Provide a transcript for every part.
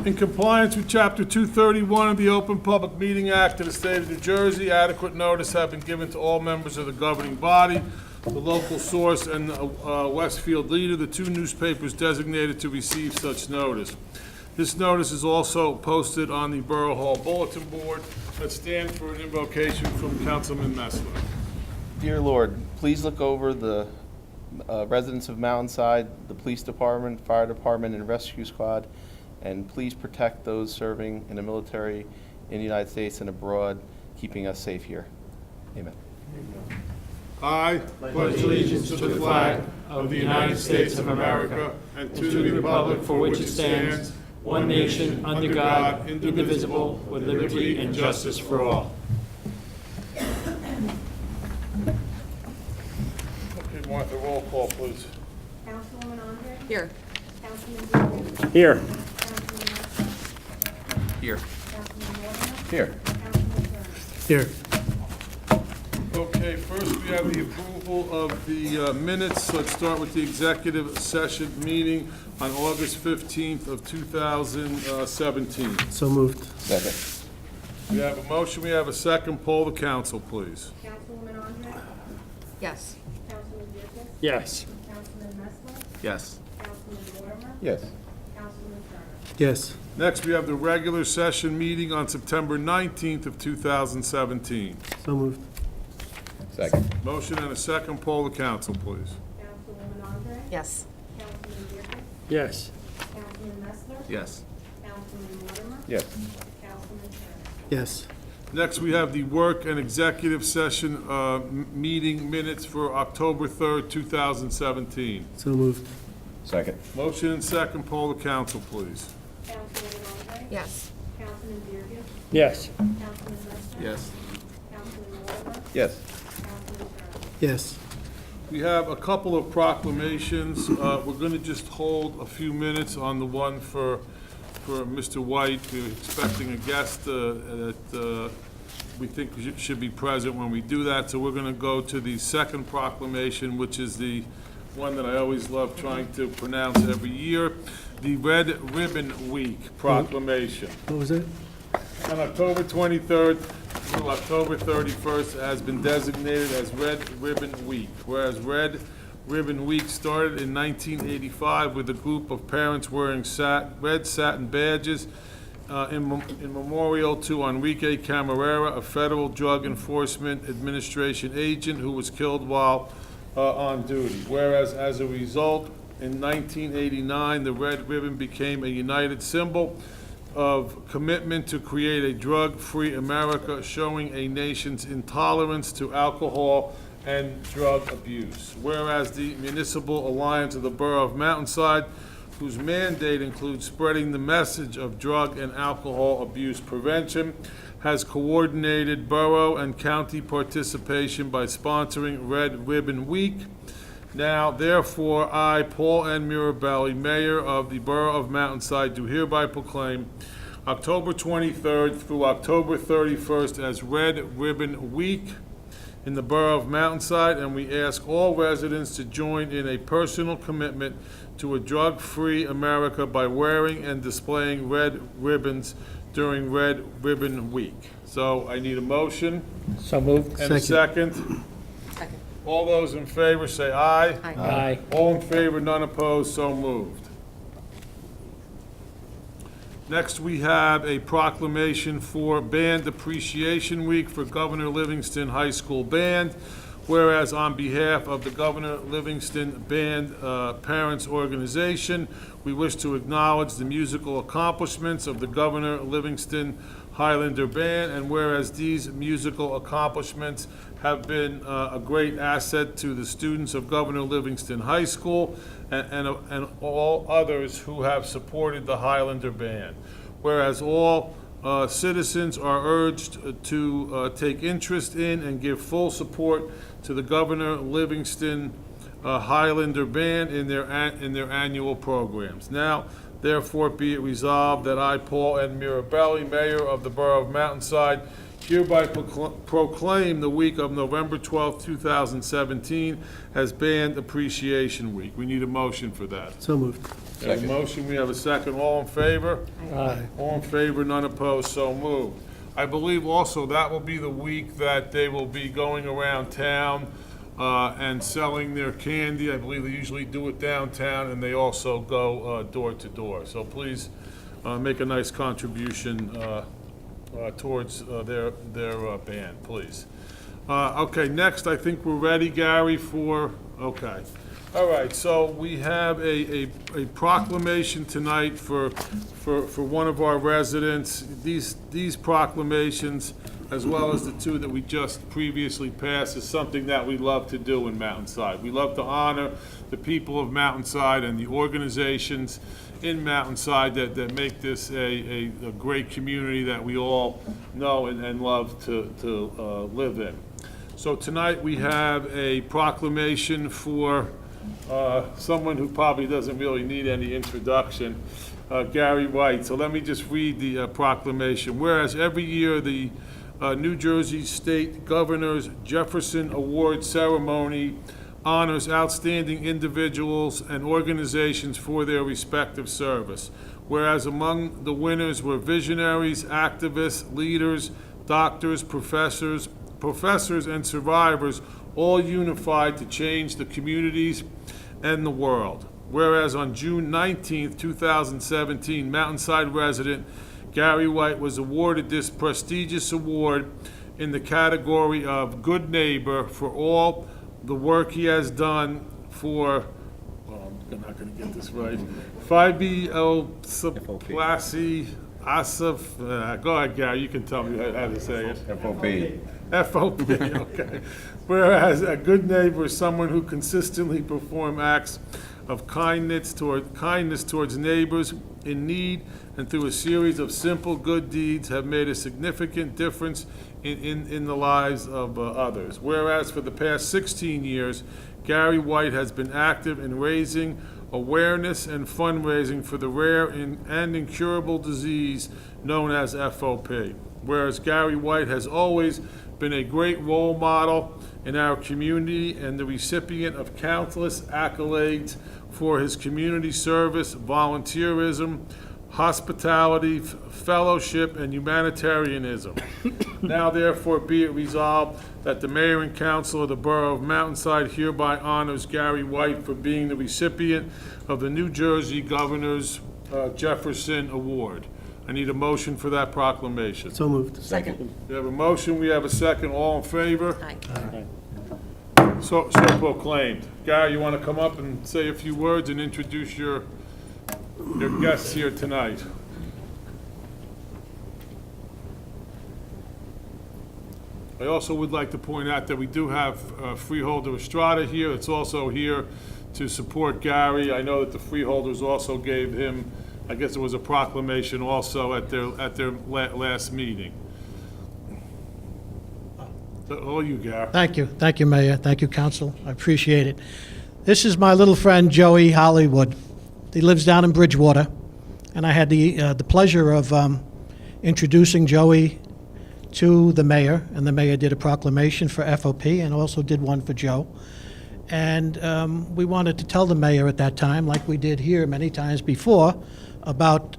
In compliance with Chapter 231 of the Open Public Meeting Act of the State of New Jersey, adequate notice have been given to all members of the governing body, the local source, and Westfield Leader, the two newspapers designated to receive such notice. This notice is also posted on the Borough Hall Bulletin Board. Let's stand for an invocation from Councilman Messler. Dear Lord, please look over the residents of Mountainside, the police department, fire department, and rescue squad, and please protect those serving in the military in the United States and abroad, keeping us safe here. Amen. I pledge allegiance to the flag of the United States of America and to the republic for which it stands, one nation, under God, indivisible, with liberty and justice for all. Okay, Martha, roll call, please. Councilwoman Andre? Here. Councilman Dean? Here. Councilman Nestor? Here. Councilman Waterman? Here. Councilman Turner? Here. Okay, first we have the approval of the minutes. Let's start with the executive session meeting on August 15th of 2017. So moved. Second. We have a motion, we have a second. Poll the council, please. Councilwoman Andre? Yes. Councilman Dean? Yes. Councilman Nestor? Yes. Councilman Waterman? Yes. Councilman Turner? Yes. Next, we have the regular session meeting on September 19th of 2017. So moved. Second. Motion and a second. Poll the council, please. Councilwoman Andre? Yes. Councilman Dean? Yes. Councilman Nestor? Yes. Councilman Waterman? Yes. Councilman Turner? Yes. Next, we have the work and executive session meeting minutes for October 3rd, 2017. So moved. Second. Motion and second. Poll the council, please. Councilwoman Andre? Yes. Councilman Dean? Yes. Councilman Nestor? Yes. Councilman Waterman? Yes. Councilman Turner? Yes. We have a couple of proclamations. We're going to just hold a few minutes on the one for Mr. White. We're expecting a guest that we think should be present when we do that. So we're going to go to the second proclamation, which is the one that I always love trying to pronounce every year, the Red Ribbon Week proclamation. What was it? On October 23rd through October 31st has been designated as Red Ribbon Week, whereas Red Ribbon Week started in 1985 with a group of parents wearing red satin badges in memorial to Enrique Camarera, a Federal Drug Enforcement Administration agent who was killed while on duty. Whereas as a result, in 1989, the red ribbon became a united symbol of commitment to create a drug-free America, showing a nation's intolerance to alcohol and drug abuse. Whereas the Municipal Alliance of the Borough of Mountainside, whose mandate includes spreading the message of drug and alcohol abuse prevention, has coordinated borough and county participation by sponsoring Red Ribbon Week. Now, therefore, I, Paul N. Mirabelli, Mayor of the Borough of Mountainside, do hereby proclaim October 23rd through October 31st as Red Ribbon Week in the Borough of Mountainside, and we ask all residents to join in a personal commitment to a drug-free America by wearing and displaying red ribbons during Red Ribbon Week. So I need a motion So moved. and a second. Second. All those in favor say aye. Aye. Aye. All in favor, none opposed, so moved. Next, we have a proclamation for Band Appreciation Week for Governor Livingston High School Band. Whereas on behalf of the Governor Livingston Band Parents Organization, we wish to acknowledge the musical accomplishments of the Governor Livingston Highlander Band, and whereas these musical accomplishments have been a great asset to the students of Governor Livingston High School and all others who have supported the Highlander Band. Whereas all citizens are urged to take interest in and give full support to the Governor Livingston Highlander Band in their annual programs. Now, therefore, be it resolved that I, Paul N. Mirabelli, Mayor of the Borough of Mountainside, hereby proclaim the week of November 12th, 2017 as Band Appreciation Week. We need a motion for that. So moved. We have a motion, we have a second. All in favor? Aye. All in favor, none opposed, so moved. I believe also that will be the week that they will be going around town and selling their candy. I believe they usually do it downtown, and they also go door to door. So please make a nice contribution towards their band, please. Okay, next, I think we're ready, Gary, okay. All right, so we have a proclamation tonight for one of our residents. These proclamations, as well as the two that we just previously passed, is something that we love to do in Mountainside. We love to honor the people of Mountainside and the organizations in Mountainside that make this a great community that we all know and love to live in. So tonight we have a proclamation for someone who probably doesn't really need any introduction, Gary White. So let me just read the proclamation. Whereas every year the New Jersey State Governor's Jefferson Award Ceremony honors outstanding individuals and organizations for their respective service. Whereas among the winners were visionaries, activists, leaders, doctors, professors, and survivors, all unified to change the communities and the world. Whereas on June 19th, 2017, Mountainside resident Gary White was awarded this prestigious award in the category of Good Neighbor for all the work he has done for, I'm not going to get this right, Phoebe Plasi Asif, go ahead, Gary, you can tell me how to say it. FOP. FOP, okay. Whereas a good neighbor is someone who consistently performs acts of kindness towards neighbors in need, and through a series of simple good deeds have made a significant difference in the lives of others. Whereas for the past 16 years, Gary White has been active in raising awareness and fundraising for the rare and incurable disease known as FOP. Whereas Gary White has always been a great role model in our community and the recipient of countless accolades for his community service, volunteerism, hospitality, fellowship, and humanitarianism. Now therefore be it resolved that the Mayor and Council of the Borough of Mountainside hereby honors Gary White for being the recipient of the New Jersey Governor's Jefferson Award. I need a motion for that proclamation. So moved. Second. We have a motion, we have a second, all in favor? Aye. So proclaimed. Gary, you want to come up and say a few words and introduce your guests here tonight? I also would like to point out that we do have Freeholder Estrada here. It's also here to support Gary. I know that the freeholders also gave him, I guess it was a proclamation also at their last meeting. So, all you, Gary. Thank you, Mayor, thank you, Council, I appreciate it. This is my little friend Joey Hollywood. He lives down in Bridgewater, and I had the pleasure of introducing Joey to the mayor, and the mayor did a proclamation for FOP and also did one for Joe. And we wanted to tell the mayor at that time, like we did here many times before, about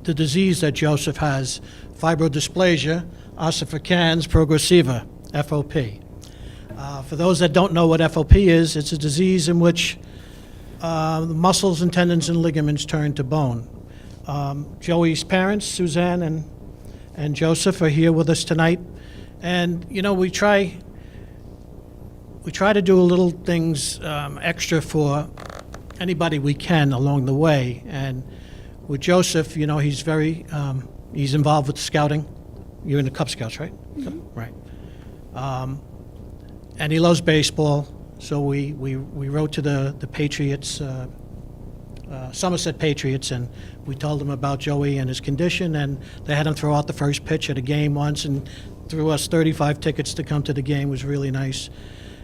the disease that Joseph has, fibrodysplasia ossificans progressiva, FOP. For those that don't know what FOP is, it's a disease in which the muscles and tendons and ligaments turn to bone. Joey's parents, Suzanne and Joseph, are here with us tonight. And, you know, we try to do a little things extra for anybody we can along the way. And with Joseph, you know, he's involved with scouting. You're in the Cub Scouts, right? Mm-hmm. Right. And he loves baseball, so we wrote to the Patriots, Somerset Patriots, and we told them about Joey and his condition, and they had him throw out the first pitch at a game once and threw us 35 tickets to come to the game. It was really nice.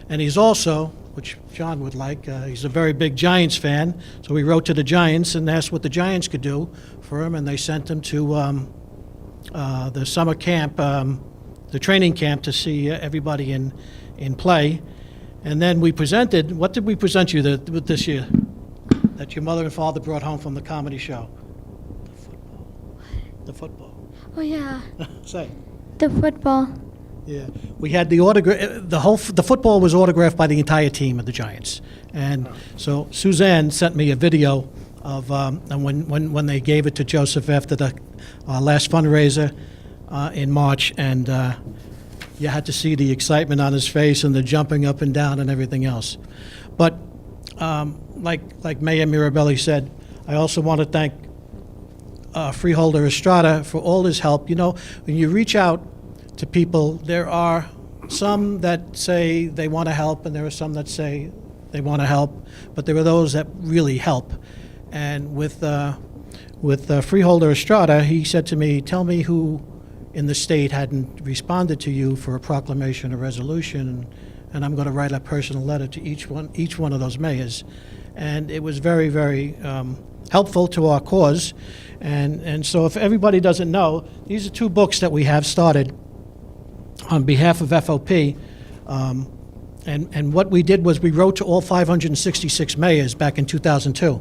And he's also, which John would like, he's a very big Giants fan, so we wrote to the Giants and asked what the Giants could do for him, and they sent him to the summer camp the training camp to see everybody in play. And then we presented, what did we present you with this year? That your mother and father brought home from the comedy show? The football. Oh yeah, Say. the football. Yeah, we had the autograph. The football was autographed by the entire team of the Giants, and so Suzanne sent me a video of and when they gave it to Joseph after the last fundraiser in March, and you had to see the excitement on his face and the jumping up and down and everything else. But like Mayor Mirabelli said, I also want to thank Freeholder Estrada for all his help. You know, when you reach out to people, there are some that say they want to help, and there are some that say they want to help, but there are those that really help. And with Freeholder Estrada, he said to me, "Tell me who in the state hadn't responded to you for a proclamation or resolution, and I'm going to write a personal letter to each one of those mayors." And it was very, very helpful to our cause. And so if everybody doesn't know, these are 2 books that we have started on behalf of FOP. And what we did was we wrote to all 566 mayors back in 2002.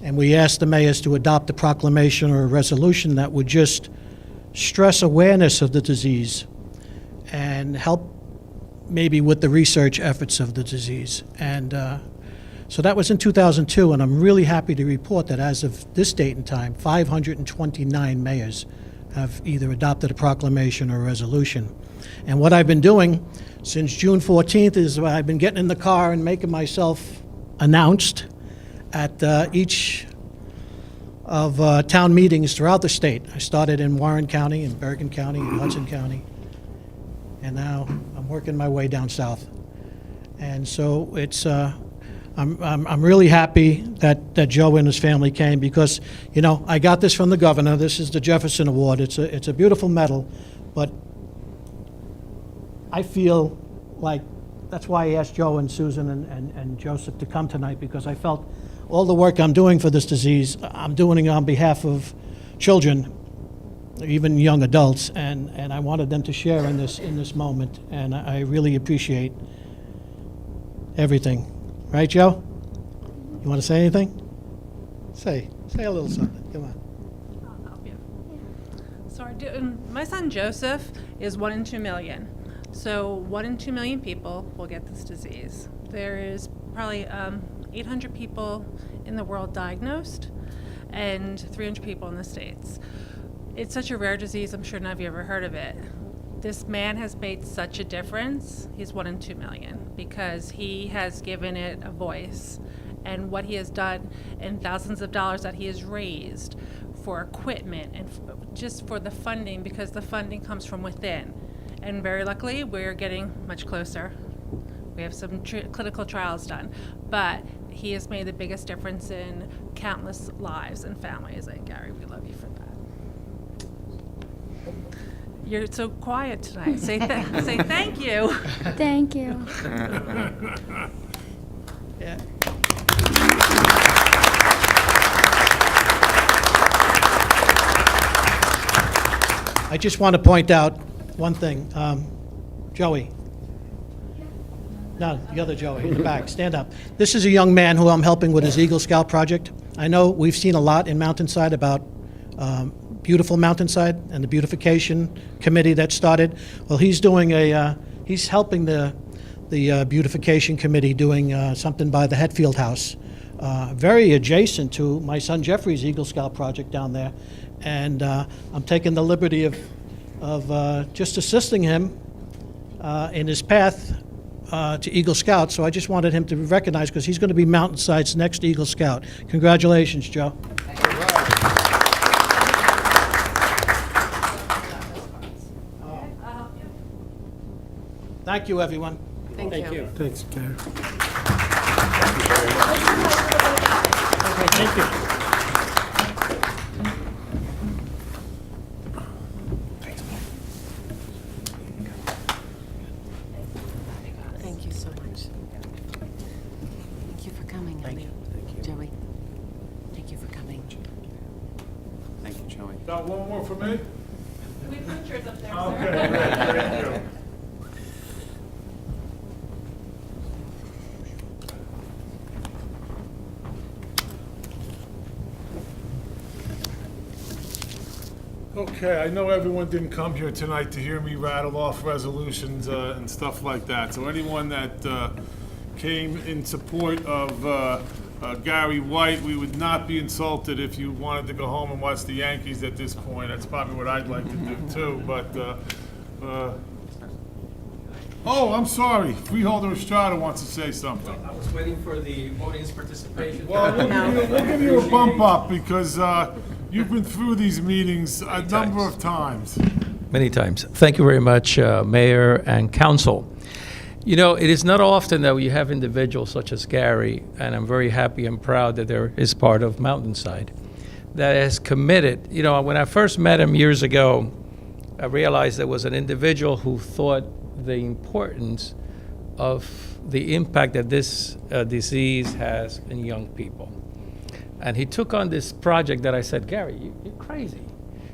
And we asked the mayors to adopt a proclamation or a resolution that would just stress awareness of the disease and help maybe with the research efforts of the disease. And so that was in 2002, and I'm really happy to report that as of this date and time, 529 mayors have either adopted a proclamation or a resolution. And what I've been doing since June 14th is I've been getting in the car and making myself announced at each of town meetings throughout the state. I started in Warren County, in Bergen County, in Hudson County, and now I'm working my way down south. And so it's I'm really happy that Joe and his family came, because, you know, I got this from the governor. This is the Jefferson Award. It's a beautiful medal, but I feel like that's why I asked Joe and Susan and Joseph to come tonight, because I felt all the work I'm doing for this disease, I'm doing it on behalf of children, even young adults, and I wanted them to share in this moment, and I really appreciate everything. Right, Joe? You want to say anything? Say a little something. Come on. I'll help you. So my son Joseph is 1 in 2 million. So 1 in 2 million people will get this disease. There is probably 800 people in the world diagnosed and 300 people in the States. It's such a rare disease, I'm sure none of you ever heard of it. This man has made such a difference. He's 1 in 2 million because he has given it a voice, and what he has done, and thousands of dollars that he has raised for equipment and just for the funding, because the funding comes from within. And very luckily, we're getting much closer. We have some clinical trials done, but he has made the biggest difference in countless lives and families. And Gary, we love you for that. You're so quiet tonight. Say thank you. Thank you. Yeah. I just want to point out one thing. Joey. No, the other Joey in the back. Stand up. This is a young man who I'm helping with his Eagle Scout project. I know we've seen a lot in Mountainside about beautiful Mountainside and the beautification committee that started. Well, he's doing he's helping the beautification committee doing something by the Hetfield House, very adjacent to my son Jeffrey's Eagle Scout project down there. And I'm taking the liberty of just assisting him in his path to Eagle Scout. So I just wanted him to be recognized, because he's going to be Mountainside's next Eagle Scout. Congratulations, Joe. Thank you, everyone. Thank you. Thanks, Gary. Okay, thank you. Thank you so much. Thank you for coming, honey. Joey, thank you for coming. Thank you, Joey. Got one more for me? We put pictures up there, Okay, great, thank you. Okay, I know everyone didn't come here tonight to hear me rattle off resolutions and stuff like that. So anyone that came in support of Gary White, we would not be insulted if you wanted to go home and watch the Yankees at this point. That's probably what I'd like to do too, but, oh, I'm sorry. Freeholder Estrada wants to say something. I was waiting for the audience participation. Well, we'll give you a bump up because you've been through these meetings a number of times. Many times. Thank you very much, Mayor and Council. You know, it is not often that we have individuals such as Gary, and I'm very happy and proud that there is part of Mountainside, that has committed. You know, when I first met him years ago, I realized there was an individual who thought the importance of the impact that this disease has in young people. And he took on this project that I said, Gary, you're crazy.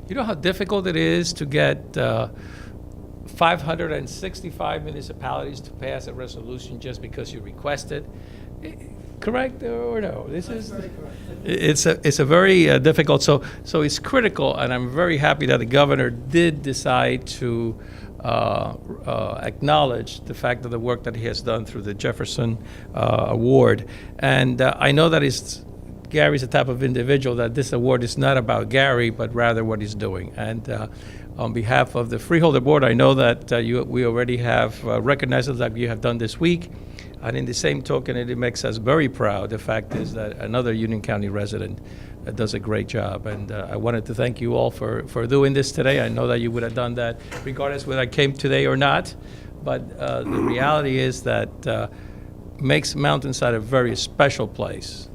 You know how difficult it is to get 565 municipalities to pass a resolution just because you requested? Correct or no? This is it's a very difficult. So it's critical, and I'm very happy that the governor did decide to acknowledge the fact of the work that he has done through the Jefferson Award. And I know that Gary's the type of individual that this award is not about Gary, but rather what he's doing. And on behalf of the Freeholder Board, I know that we already have recognized that you have done this week. And in the same token, it makes us very proud. The fact is that another Union County resident does a great job. And I wanted to thank you all for doing this today. I know that you would have done that regardless whether I came today or not. But the reality is that makes Mountainside a very special place.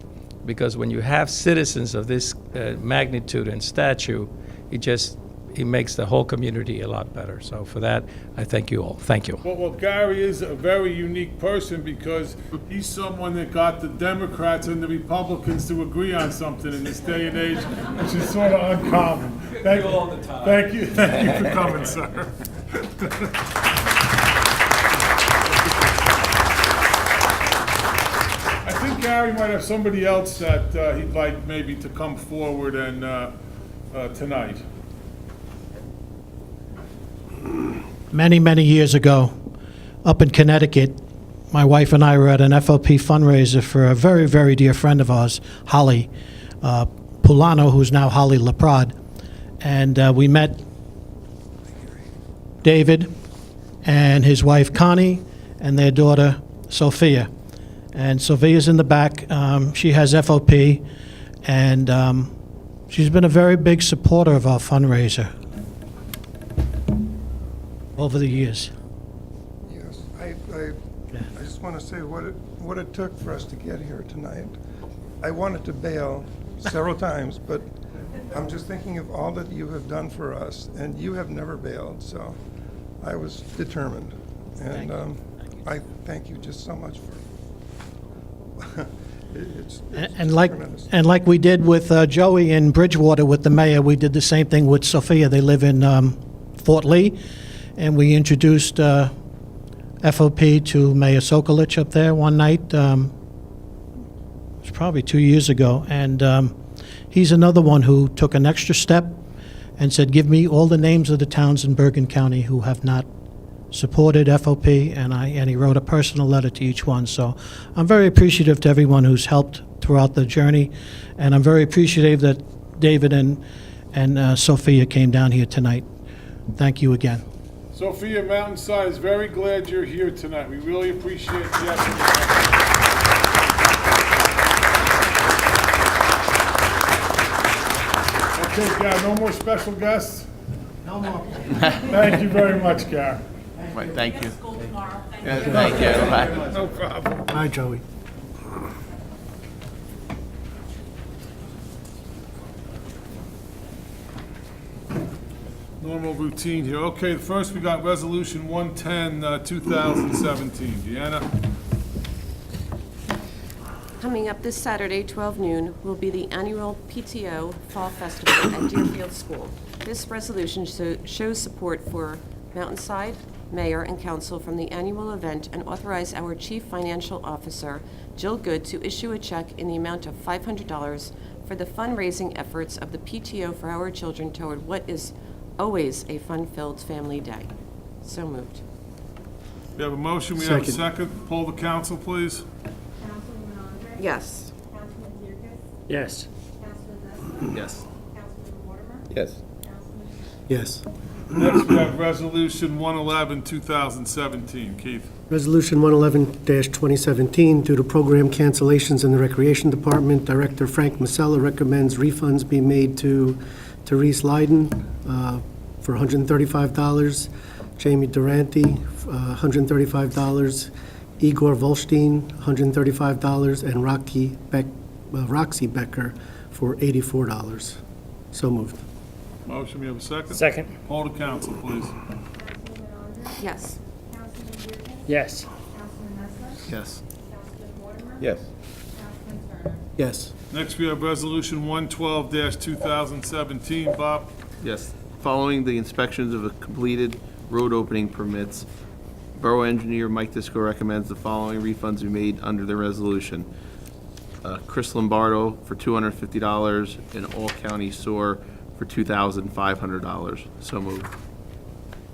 Because when you have citizens of this magnitude and stature, it makes the whole community a lot better. So for that, I thank you all. Thank you. Well, Gary is a very unique person because he's someone that got the Democrats and the Republicans to agree on something in this day and age, which is sort of uncommon. Thank you all the time. Thank you for coming, sir. I think Gary might have somebody else that he'd like maybe to come forward and tonight. Many, many years ago, up in Connecticut, my wife and I were at an FOP fundraiser for a very, very dear friend of ours, Holly Pulano, who's now Holly Laprade. And we met David and his wife Connie and their daughter Sophia. And Sophia's in the back. She has FOP, and she's been a very big supporter of our fundraiser over the years. Yes, I just want to say what it took for us to get here tonight. I wanted to bail several times, but I'm just thinking of all that you have done for us, and you have never bailed, so I was determined. And I thank you just so much for it's And like tremendous. and like we did with Joey in Bridgewater with the mayor, we did the same thing with Sophia. They live in Fort Lee, and we introduced FOP to Mayor Sokolich up there one night. It was probably 2 years ago, and he's another one who took an extra step and said, give me all the names of the towns in Bergen County who have not supported FOP, and he wrote a personal letter to each one. So I'm very appreciative to everyone who's helped throughout the journey, and I'm very appreciative that David and Sophia came down here tonight. Thank you again. Sophia, Mountainside is very glad you're here tonight. We really appreciate the effort. Okay, Gary, no more special guests? No more. Thank you very much, Gary. Right, thank you. School tomorrow. Thank Yeah, thank you. Bye. No problem. Hi, Joey. Normal routine here. Okay, first we got Resolution 110, 2017. Deanna? Coming up this Saturday, 12 noon, will be the annual PTO Fall Festival at Deerfield School. This resolution shows support for Mountainside, Mayor, and Council from the annual event and authorize our Chief Financial Officer, Jill Good, to issue a check in the amount of $500 for the fundraising efforts of the PTO for our children toward what is always a fun-filled family day. So moved. We have a motion, we have a second. Poll the council, please. Councilwoman Andre? Yes. Councilman Dierkes? Yes. Councilman Nestor? Yes. Councilman Waterman? Yes. Councilman Sharp? Yes. Next, we have Resolution 111, 2017. Keith. Resolution 111-2017, due to program cancellations in the Recreation Department, Director Frank Masella recommends refunds be made to Therese Leiden for $135, Jamie Durante, $135, Igor Volstein, $135, and Roxy Becker for $84. So moved. Motion, we have a second. Second. Poll the council, please. Councilwoman Andre? Yes. Councilman Dierkes? Yes. Councilman Nestor? Yes. Councilman Waterman? Yes. Councilman Turner? Yes. Next, we have Resolution 112-2017. Bob? Yes. Following the inspections of the completed road opening permits, Borough Engineer Mike Disco recommends the following refunds be made under the resolution. Chris Lombardo for $250 and All County Sewer for $2,500. So moved.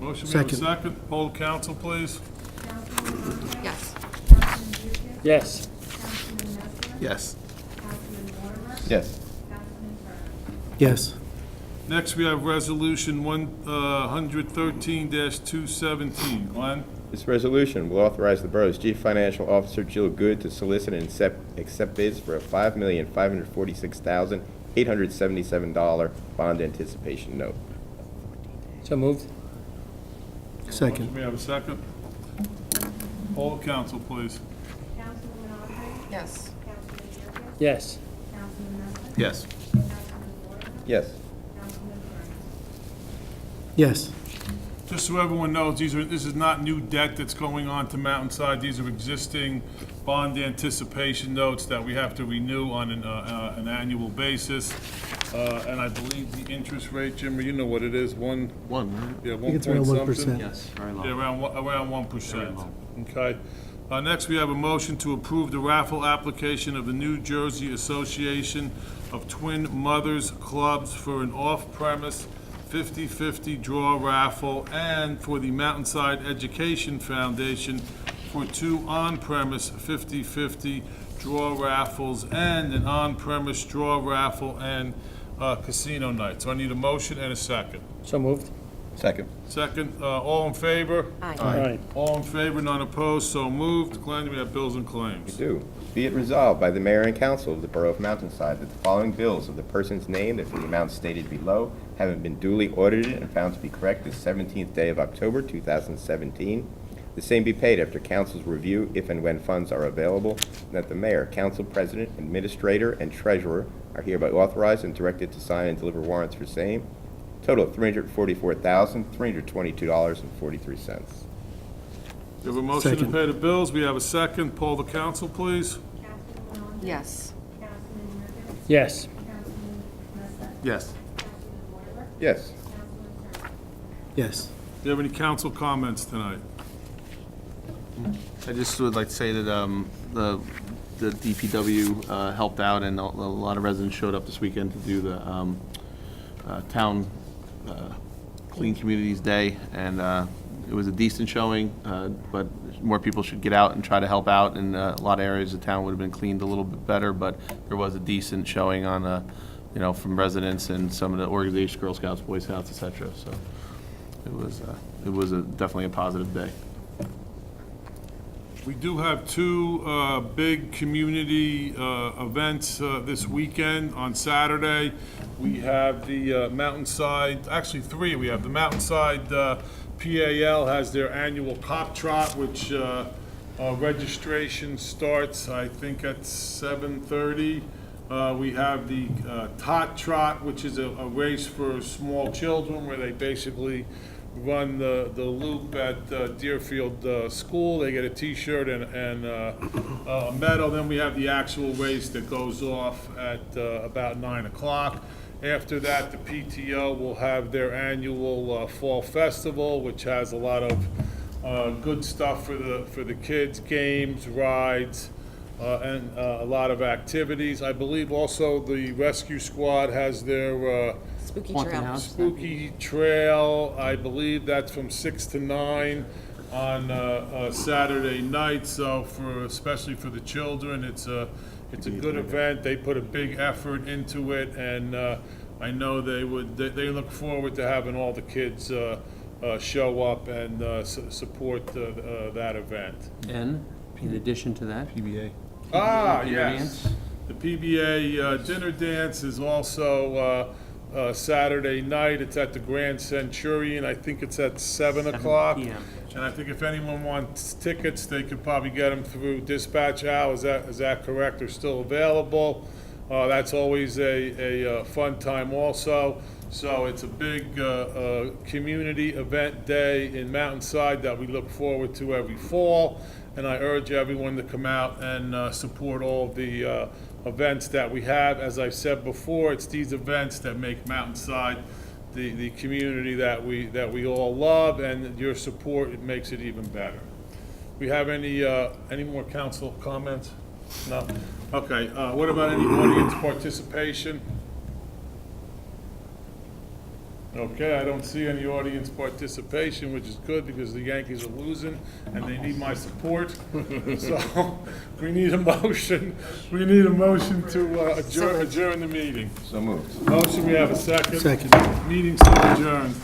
Motion, we have a Second. second. Poll the council, please. Councilwoman Andre? Yes. Councilman Dierkes? Yes. Councilman Nestor? Yes. Councilman Waterman? Yes. Councilman Turner? Yes. Next, we have Resolution 113-217. Glenn? This resolution will authorize the borough's chief financial officer, Jill Good, to solicit and accept bids for a $5,546,877 bond anticipation note. So moved. Second. Motion, we have a second. Poll the council, please. Councilwoman Andre? Yes. Councilman Dierkes? Yes. Councilman Nestor? Yes. Councilman Waterman? Yes. Councilman Turner? Yes. Just so everyone knows, this is not new debt that's going on to Mountainside. These are existing bond anticipation notes that we have to renew on an annual basis. And I believe the interest rate, Jimmy, you know what it is, One, right? yeah, I one think it's point around something? 1%. Yes, very Yeah, long. around 1%. Okay. Next, we have a motion to approve the raffle application of the New Jersey Association of Twin Mothers Clubs for an off-premise 50/50 draw raffle, and for the Mountainside Education Foundation for 2 on-premise 50/50 draw raffles and an on-premise draw raffle and casino night. So I need a motion and a second. So moved. Second. Second, all in favor? Aye. All in favor, none opposed, so moved. Glenn, we have bills and We claims. do. Be it resolved by the mayor and council of the borough of Mountainside that the following bills of the persons named and for the amounts stated below having been duly audited and found to be correct this 17th day of October 2017, the same be paid after council's review if and when funds are available, and that the mayor, council president, administrator, and treasurer are hereby authorized and directed to sign and deliver warrants for same. Total of $344,322.43. We have a motion to Second. pay the bills. We have a second. Poll the council, please. Councilwoman Andre? Yes. Councilman Dierkes? Yes. Councilman Nestor? Yes. Councilman Waterman? Yes. Councilman Turner? Yes. Do you have any council comments tonight? I just would like to say that the DPW helped out, and a lot of residents showed up this weekend to do the town Clean Communities Day, and it was a decent showing, but more people should get out and try to help out. In a lot of areas, the town would have been cleaned a little bit better, but there was a decent showing on, from residents and some of the organizations, Girl Scouts, Boy Scouts, et cetera. So it was definitely a positive day. We do have 2 big community events this weekend. On Saturday, we have the Mountainside, actually 3. We have the Mountainside PAL has their annual cop trot, which registration starts, I think, at 7:30. We have the Tot Trot, which is a race for small children where they basically run the loop at Deerfield School. They get a T-shirt and a medal. Then we have the actual race that goes off at about 9 o'clock. After that, the PTO will have their annual Fall Festival, which has a lot of good stuff for the kids, games, rides, and a lot of activities. I believe also the rescue squad has their Spooky Haunted Trail. house. spooky trail. I believe that's from 6 to 9 on Saturday night. So especially for the children, it's a good event. They put a big effort into it, and I know they look forward to having all the kids show up and support that event. And in addition to that? PBA. Ah, dinner yes. dance? The PBA dinner dance is also Saturday night. It's at the Grand Centurion. I think it's at 7 o'clock. p.m. And I think if anyone wants tickets, they could probably get them through Dispatch Al. Is that correct? They're still available. That's always a fun time also. So it's a big community event day in Mountainside that we look forward to every fall. And I urge everyone to come out and support all the events that we have. As I said before, it's these events that make Mountainside the community that we all love, and your support, it makes it even better. We have any more council comments? No? Okay, what about any audience participation? Okay, I don't see any audience participation, which is good because the Yankees are losing and they need my support. So we need a motion. We need a motion to adjourn the meeting. So moved. Motion, we have a second. Second. Meeting still adjourned.